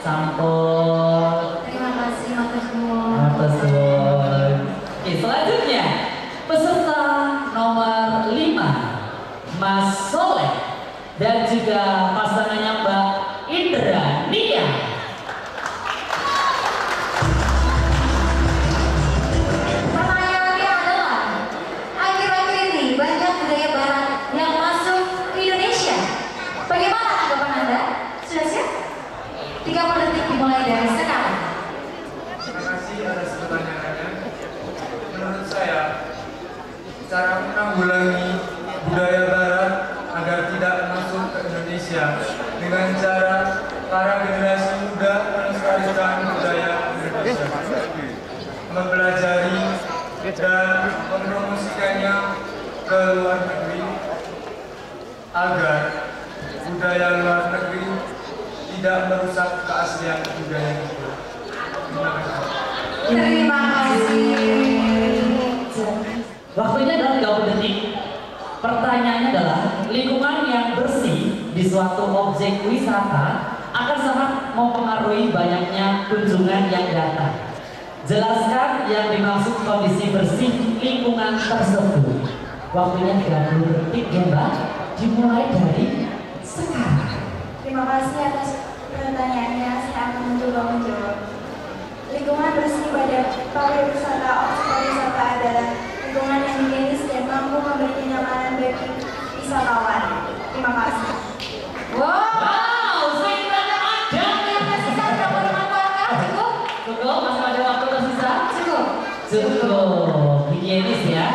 Sampun. Terima kasih, matur nuwun. Matur nuwun. Oke, selanjutnya peserta nomor 5 Mas Soleh dan juga pasangannya Mbak Indra Nia. Pertanyaannya adalah, akhir-akhir ini banyak budaya barat yang masuk ke Indonesia. Bagaimana tanggapan Anda? Sudah siap? 30 detik dimulai dari sekarang. Terima kasih atas pertanyaannya. Menurut saya, cara menanggulangi budaya barat agar tidak masuk ke Indonesia dengan cara para generasi muda melestarikan budaya Indonesia, mempelajari dan mempromosikannya ke luar negeri agar budaya luar negeri tidak merusak keaslian budaya itu. Terima kasih. Terima kasih. Waktunya adalah 30 detik. Pertanyaannya adalah, lingkungan yang bersih di suatu objek wisata akan sangat mempengaruhi banyaknya kunjungan yang datang. Jelaskan yang dimaksud kondisi bersih lingkungan tersebut. Waktunya 30 detik ya Mbak, dimulai dari sekarang. Terima kasih atas pertanyaannya. Saya akan mencoba menjawab. Lingkungan bersih pada pariwisata objek pariwisata adalah lingkungan yang higienis dan mampu memberi kenyamanan bagi wisatawan. Terima kasih. Wow, sebenarnya ada. Tersisa berapa waktu? Cukup? Cukup, masih ada waktu tersisa? Cukup. Cukup, higienis ya.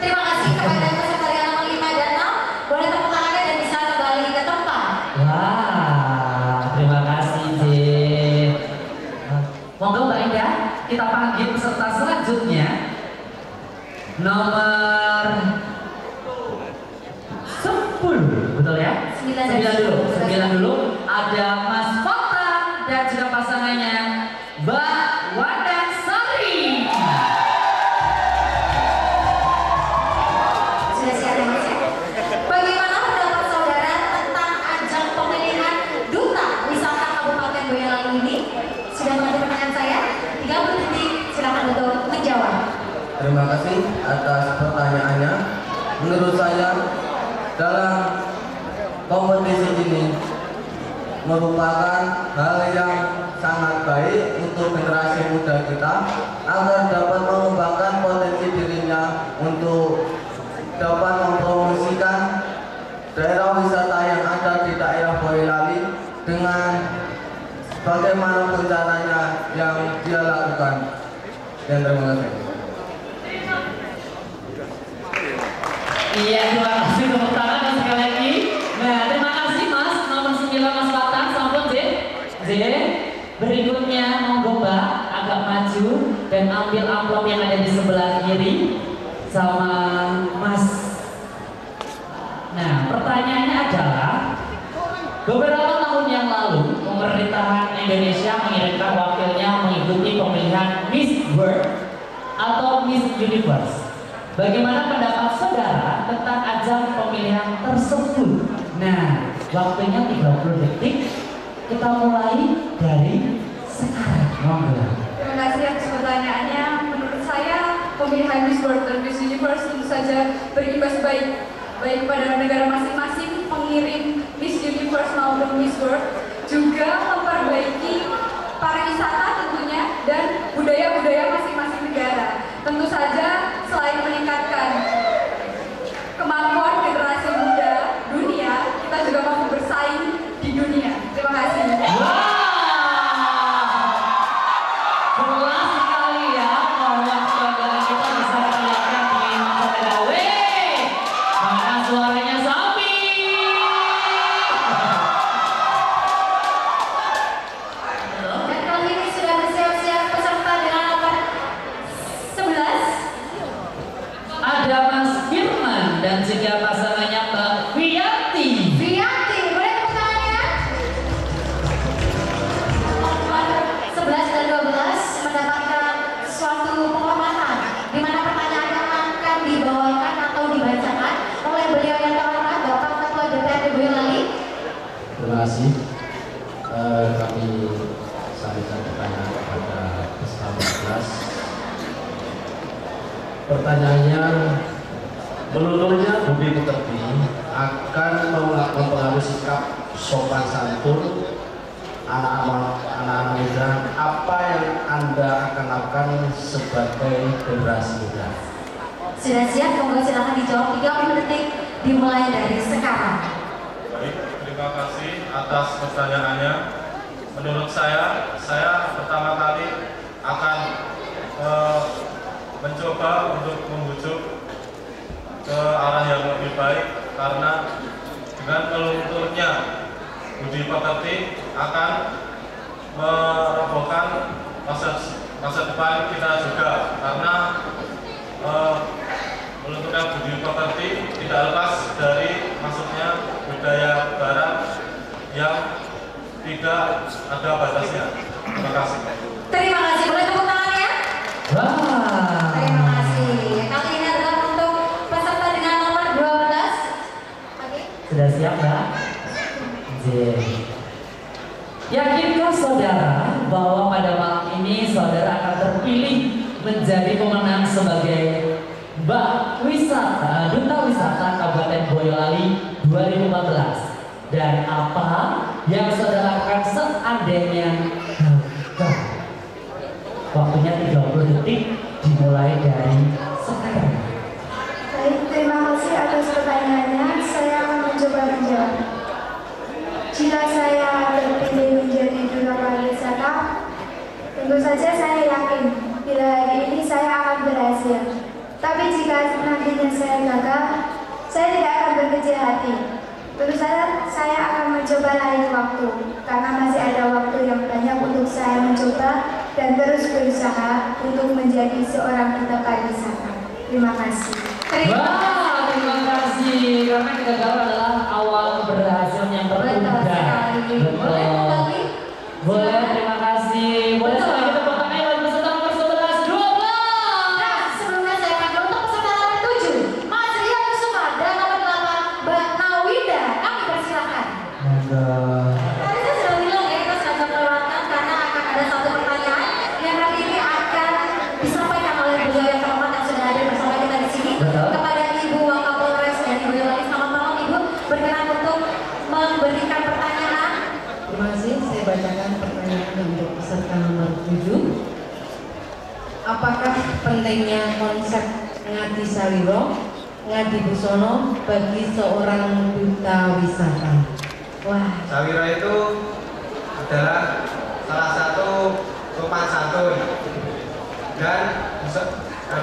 Terima kasih kepada peserta yang nomor 5 dan 6. Boleh tepuk tangannya dan bisa kembali ke tempat. Wah, terima kasih Jin. Monggo Mbak Indah, kita panggil peserta selanjutnya. Nomor 10, betul ya? 9 dulu. Ada Mas Fota dan juga pasangannya Mbak Wanda Sari. Sudah siap ya Mas? Bagaimana pendapat saudara tentang ajang pemilihan Duta Wisata Kabupaten Boyolali ini? Sudah mengerti pertanyaan saya? 30 detik, silakan untuk menjawab. Terima kasih atas pertanyaannya. Menurut saya, dalam kompetisi ini merupakan hal yang sangat baik untuk generasi muda kita agar dapat mengembangkan potensi dirinya untuk dapat mempromosikan daerah wisata yang ada di daerah Boyolali dengan bagaimana caranya yang dia lakukan. Dan terima kasih. Iya, terima kasih tepuk tangan sekali lagi. Nah, terima kasih Mas, nomor 9 Mas Fatang, sampun J. Berikutnya monggo Mbak agak maju dan ambil amplop yang ada di sebelah kiri sama Mas. Nah, pertanyaannya adalah, beberapa tahun yang lalu pemerintahan Indonesia mengirimkan wakilnya mengikuti pemilihan Miss World atau Miss Universe. Bagaimana pendapat saudara tentang ajang pemilihan tersebut? Nah, waktunya 30 detik. Kita mulai dari sekarang. Monggo. Terima kasih atas pertanyaannya. Menurut saya, pemilihan Miss World dan Miss Universe tentu saja berimbas baik kepada negara masing-masing pengirim Miss Universe maupun Miss World, juga memperbaiki pariwisata tentunya dan budaya-budaya masing-masing negara. Tentu saja selain meningkatkan kemampuan generasi muda dunia, kita juga mampu bersaing di dunia. Terima kasih. Jelas sekali ya bahwa saudara kita bisa terlihatkan di mata dawe. Mana suaranya Sapi? Pertanyaannya, menurutnya budi pekerti akan mempengaruhi sikap sopan santun anak-anak muda. Apa yang Anda akan lakukan sebagai generasi muda? Sudah siap? Monggo silakan dijawab 30 detik dimulai dari sekarang. Baik, terima kasih atas pertanyaannya. Menurut saya pertama kali akan mencoba untuk membujuk ke arah yang lebih baik, karena dengan lunturnya budi pekerti akan merobohkan masa depan kita juga, karena melunturnya budi pekerti tidak lepas dari masuknya budaya barat yang tidak ada batasnya. Terima kasih. Terima kasih. Boleh tepuk tangan ya? Wah. Terima kasih. Kali ini adalah untuk peserta dengan nomor 12. Oke. Sudah siap, Mbak? Yakinkah saudara bahwa pada malam ini saudara akan terpilih menjadi pemenang sebagai Mbak Wisata, Duta Wisata Kabupaten Boyolali 2014? Dan apa yang saudara lakukan seandainya gagal? Waktunya 30 detik dimulai dari sekarang. Baik, terima kasih atas pertanyaannya. Saya akan mencoba menjawab. Jika saya terpilih menjadi duta pariwisata, tentu saja saya yakin bila hari ini saya akan berhasil. Tapi jika nantinya saya gagal, saya tidak akan berkecil hati. Tentu saja saya akan mencoba lain waktu, karena masih ada waktu yang banyak untuk saya mencoba dan terus berusaha untuk menjadi seorang duta pariwisata. Terima kasih. Wah, terima kasih. Karena kegagalan adalah awal keberhasilan yang tertunda. Betul. Boleh, terima kasih. Boleh sekali kita tepuk tangan buat peserta nomor 11, 12. Nah, sebelumnya saya panggil untuk peserta nomor 7, Mas Ria Kusuma, dan nomor 8, Mbak Nawida. Kami persilakan. Tadi saya sudah bilang ya, kita sengaja melewatkan karena akan ada satu pertanyaan yang hari ini akan disampaikan oleh beliau yang terhormat yang sudah hadir bersama kita di sini. Betul. Kepada Ibu Wakapolres dari Boyolali. Selamat malam Ibu, berkenan untuk memberikan pertanyaan. Terima kasih, saya bacakan pertanyaan untuk peserta nomor 7. Apakah pentingnya konsep ngadi saliro, ngadi busono bagi seorang duta wisata? Wah, Sawira itu adalah salah satu sopan santun, dan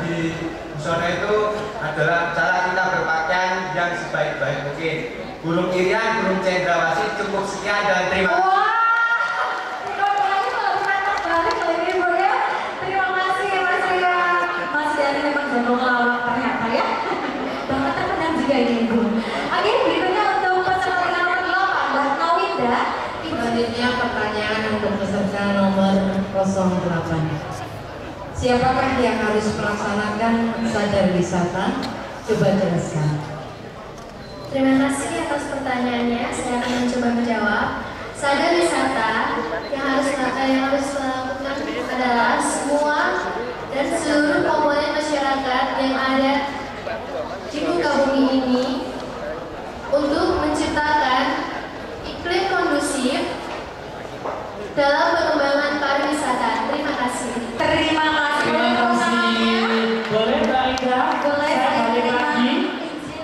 di busana itu adalah cara kita berpakaian yang sebaik-baik mungkin. Burung irian, burung cendrawasih, cukup sekian dan terima kasih. Wah, informasi lebih mantap banget loh ini Bu ya. Terima kasih Mas Ria. Mas Dari memang jago ngelawak ternyata ya. Bahkan terpendam juga ini Ibu. Oke, berikutnya untuk peserta dengan nomor 8, Mbak Nawida. selanjutnya pertanyaan untuk peserta nomor 08. Siapakah yang harus melaksanakan sadar wisata? Coba jelaskan. Terima kasih atas pertanyaannya. Saya akan mencoba menjawab. Sadar wisata yang harus dilakukan adalah semua dan seluruh komponen masyarakat yang ada di muka bumi ini untuk menciptakan iklim kondusif dalam pengembangan pariwisata. Terima kasih. Terima kasih. Terima kasih. Boleh Mbak Ida? Boleh, Saya saya balik terima. lagi.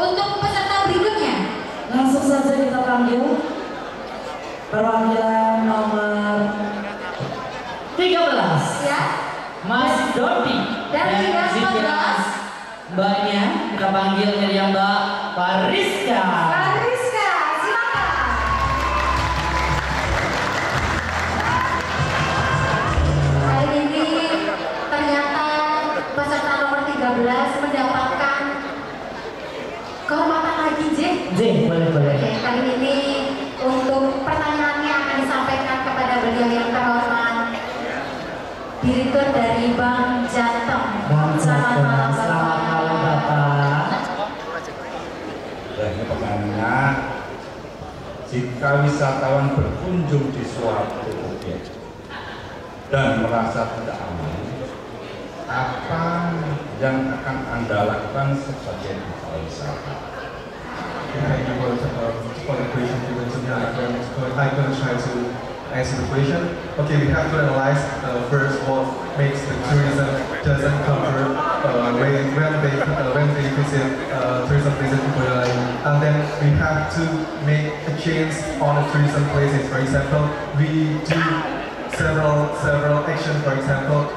Untuk peserta berikutnya, Langsung saja kita panggil perwakilan nomor 13, ya. Mas Dodi. Dan juga Mbaknya kita panggil Miriam Mbak Pariska. Rizka, silakan. Hari ini ternyata peserta nomor 13 mendapatkan kehormatan lagi, J. Boleh. Oke, kali ini untuk pertanyaannya akan disampaikan kepada beliau yang terhormat, Direktur dari Bank Jateng. Selamat malam, Selamat malam Bapak. Dan pertanyaan, jika wisatawan berkunjung di suatu objek dan merasa tidak aman, apa yang akan Anda lakukan sebagai duta wisata? Thank you for the question given to me. I'm going to try to answer the question. Okay, we have to analyze first what makes the tourism doesn't cover when they visit tourism places in Boyolali, and then we have to make a change on the tourism places. For example, we do several actions. For example,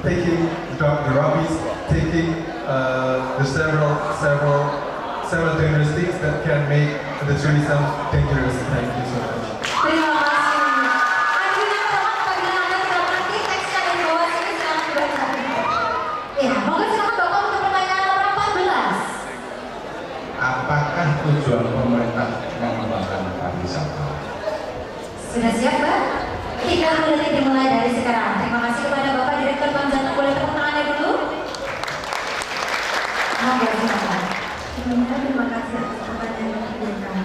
taking the rubbish, taking the several dangerous things that can make the tourism dangerous. Thank you so much. Terima kasih. Akhirnya teman apabila Anda tidak mengerti teksnya dari bawah sini silahkan dibaca. Ya, monggo silakan Bapak untuk pertanyaan nomor 14. Apakah tujuan pemerintah mengembangkan pariwisata? Sudah siap, Mbak? 30 detik dimulai dari sekarang. Terima kasih kepada Bapak Direktur Pamjana. Boleh tepuk tangannya dulu? Monggo silakan. Sebelumnya terima kasih atas pertanyaan yang diberikan.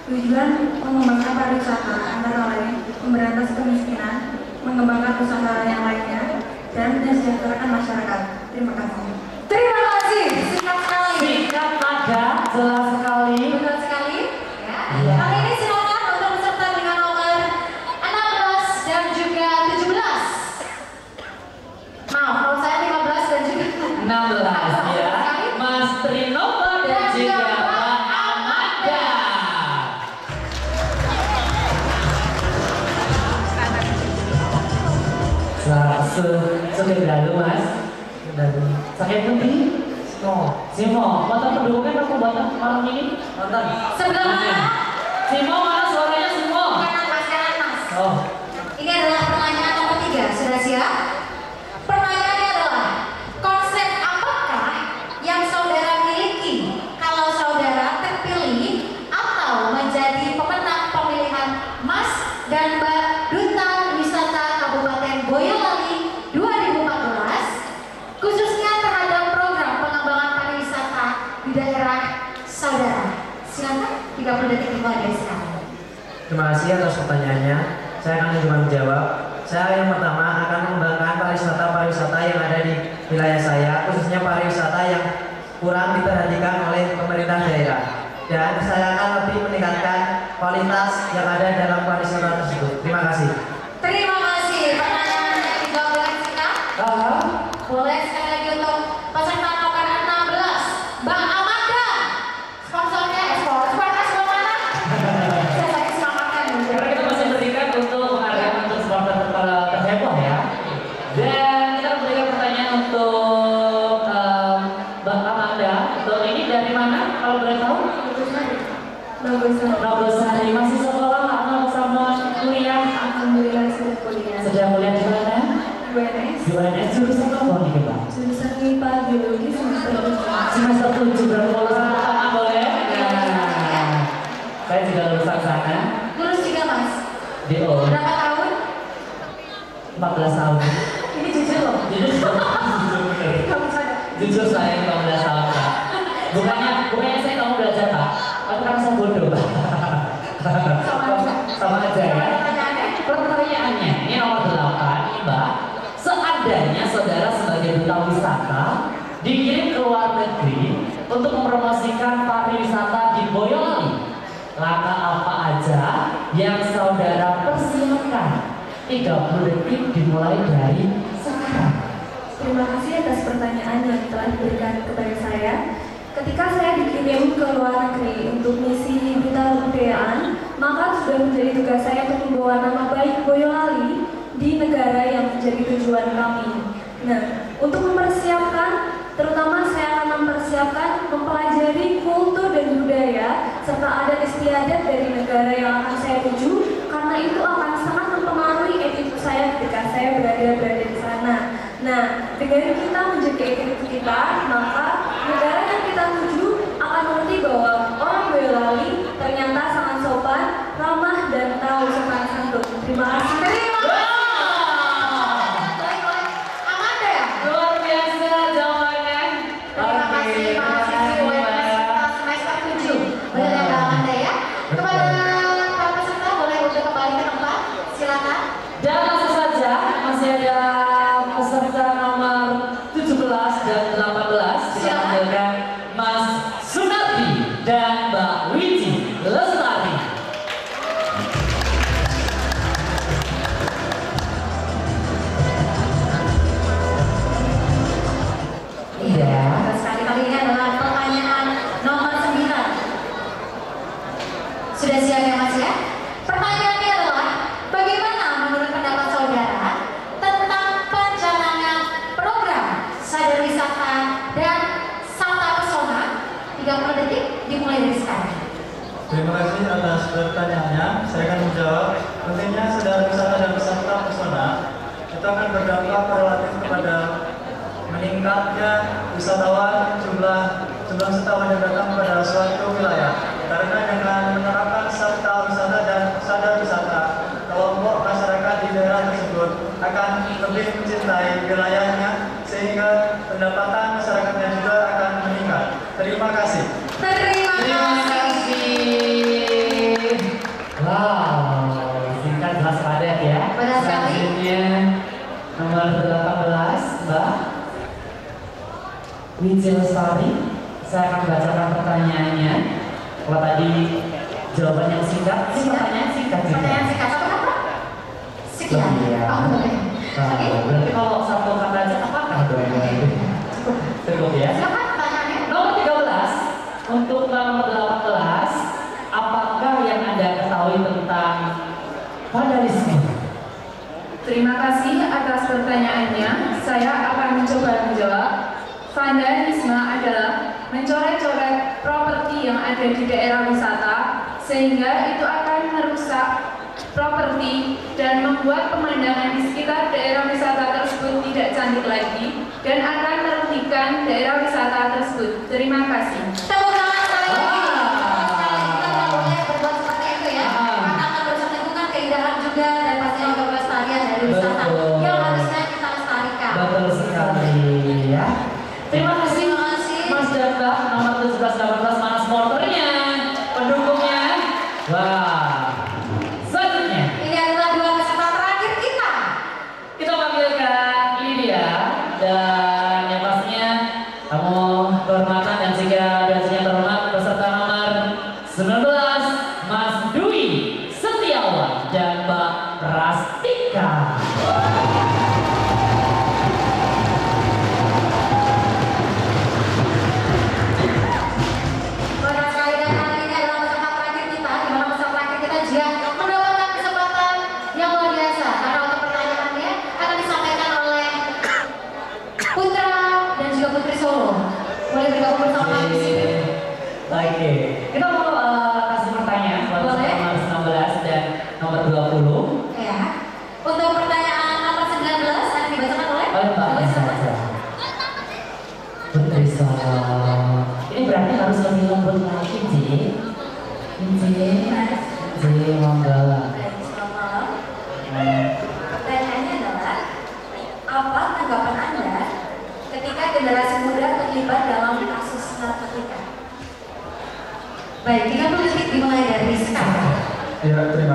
Tujuan mengembangkan pariwisata antara lain memberantas kemiskinan, mengembangkan usaha yang lainnya, dan mensejahterakan masyarakat. Terima kasih. Terima kasih. Singkat sekali. Singkat padat, jelas sekali. Betul sekali. Ya. Kali ini silakan untuk peserta dengan nomor 16 dan juga 17. Maaf, kalau saya 15 dan juga 16 ya. Mas Trinova dan juga Mbak Amanda. Sudah lalu Mas. Sakit putih? Simo, motor pendukungnya aku buat malam ini. Nonton. Sebelah mana? Simo, mana suaranya Simo? Kanan Mas. Oh. Ini adalah pertanyaan nomor 3. Sudah siap? Pertanyaannya adalah, konsep apakah yang saudara miliki kalau saudara terpilih atau menjadi pemenang pemilihan Mas dan Mbak Duta Wisata Kabupaten Boyolali 2014, khususnya terhadap program pengembangan pariwisata di daerah saudara? Silakan, 30 detik dimulai dari sekarang. Terima kasih atas pertanyaannya. Saya akan coba menjawab. Saya yang pertama akan mengembangkan pariwisata yang ada di wilayah saya, khususnya pariwisata yang kurang diperhatikan oleh pemerintah daerah. Dan saya akan lebih meningkatkan kualitas yang ada dalam pariwisata tersebut. Terima kasih. Terima kasih. Pertanyaan yang dijawab dengan singkat. Boleh sekali lagi untuk peserta nomor 16, Mbak Amanda. Sponsornya sponsor mana? Saya lagi semangatkan. Karena kita masih berikan untuk penghargaan untuk supporter terheboh ya. Dan kita berikan pertanyaan untuk Mbak Amanda. Untuk ini dari mana kalau boleh tahu? Nogosari. Masih sekolah atau sama kuliah? Alhamdulillah sudah kuliah. Sudah kuliah di mana? UNS. Di UNS jurusan apa nih Mbak? Jurusan MIPA Biologi semester 7. Semester 7 berapa lulusan pertama boleh? Nah, saya juga lulusan sana. Lulus juga Mas. DO. Berapa tahun? 14 tahun. Ini jujur loh. Jujur saya 15 tahun Pak. Bukannya saya kamu belajar Pak, tapi karena saya bodoh Pak. Sama aja ya. Pertanyaannya, ini nomor 8 nih Mbak. Seandainya saudara sebagai duta wisata dikirim ke luar negeri untuk mempromosikan pariwisata di Boyolali, langkah apa aja yang saudara persiapkan? 30 detik dimulai dari sekarang. Terima kasih atas pertanyaan yang telah diberikan kepada saya. Ketika saya dikirim ke luar negeri untuk misi duta kebudayaan, maka sudah menjadi tugas saya untuk membawa nama baik Boyolali di negara yang menjadi tujuan kami. Nah, untuk mempersiapkan, terutama saya akan mempersiapkan mempelajari kultur dan budaya serta adat istiadat dari negara yang akan saya tuju, karena itu akan sangat mempengaruhi attitude saya ketika saya berada di sana. Nah, dengan kita menjaga attitude kita, maka negara yang kita tuju akan mengerti bahwa orang Boyolali ternyata sangat sopan, ramah, dan tahu sopan santun. Terima kasih. Terima kasih. Amanda ya? Luar biasa jawabannya. Terima kasih mahasiswi UNS semester 7. Boleh ya Mbak Amanda ya? Kepada para peserta boleh untuk kembali ke tempat. Silakan. Dan langsung saja masih ada peserta Iya, sekali kali ini adalah pertanyaan nomor 9. Sudah siap ya Mas ya? Pertanyaannya adalah, bagaimana menurut pendapat saudara tentang pencanangan program Sadar Wisata dan Santa Pesona? 30 detik dimulai dari sekarang. Terima kasih atas pertanyaannya. Saya akan menjawab. Tentunya Sadar Wisata dan Santa Pesona itu akan berdampak relatif kepada meningkatnya wisatawan, jumlah wisatawan yang datang pada suatu wilayah. Karena dengan menerapkan Santa Wisata dan Sadar Wisata, kelompok masyarakat di daerah tersebut akan lebih mencintai wilayahnya, sehingga pendapatan masyarakatnya juga akan meningkat. Terima kasih. Terima kasih. Wow, singkat jelas padat ya. Padat sekali. Selanjutnya nomor 18, Mbak Wijil Lestari. Saya akan bacakan pertanyaannya. Kalau tadi jawaban yang singkat, ini pertanyaan singkat juga. Pertanyaan singkat, satu kata? Sekian. Iya. Oh, boleh. Berarti kalau satu kata aja apakah dong? Cukup ya. Silakan pertanyaannya. Nomor 13, untuk nomor 18, apakah yang Anda ketahui tentang vandalisme? Terima kasih atas pertanyaannya. Saya akan mencoba menjawab. Vandalisme adalah mencoret-coret properti yang ada di daerah wisata, sehingga itu akan merusak properti dan membuat pemandangan di sekitar daerah wisata tersebut tidak cantik lagi dan akan merugikan daerah wisata tersebut. Terima kasih. Tepuk tangan sekali lagi. Kita nggak boleh berbuat seperti itu ya, karena akan merusak lingkungan, keindahan juga, dan pastinya juga pelestarian dari wisata yang harusnya kita lestarikan. Betul sekali ya. Terima kasih Mas dan Mbak. Nomor 17-18 mana supporternya, pendukungnya? Wah. Selanjutnya Ini adalah dua peserta terakhir kita. kita panggilkan ini dia, dan yang pastinya kamu kehormatan dan juga terhormat peserta nomor 19, Mas Dwi Setiawan dan Mbak Rastika. Benar sekali, dan kali ini adalah peserta terakhir kita, di mana peserta terakhir kita juga mendapatkan kesempatan yang luar biasa, karena untuk pertanyaannya akan disampaikan oleh Putra dan juga Putri Solo. Boleh bergabung bersama kami di sini. Oke, kita mau kasih pertanyaan buat Boleh. nomor 19 dan nomor 20. Ya. Untuk pertanyaan nomor 19 akan dibacakan oleh Mbak Putri Solo. Putri Solo. Ini berarti harus lebih lembut lagi, Ji. Monggo. Selamat malam. Pertanyaannya adalah, apa tanggapan Anda ketika generasi muda terlibat dalam kasus narkotika? Baik, 30 detik dimulai dari sekarang. Ya, terima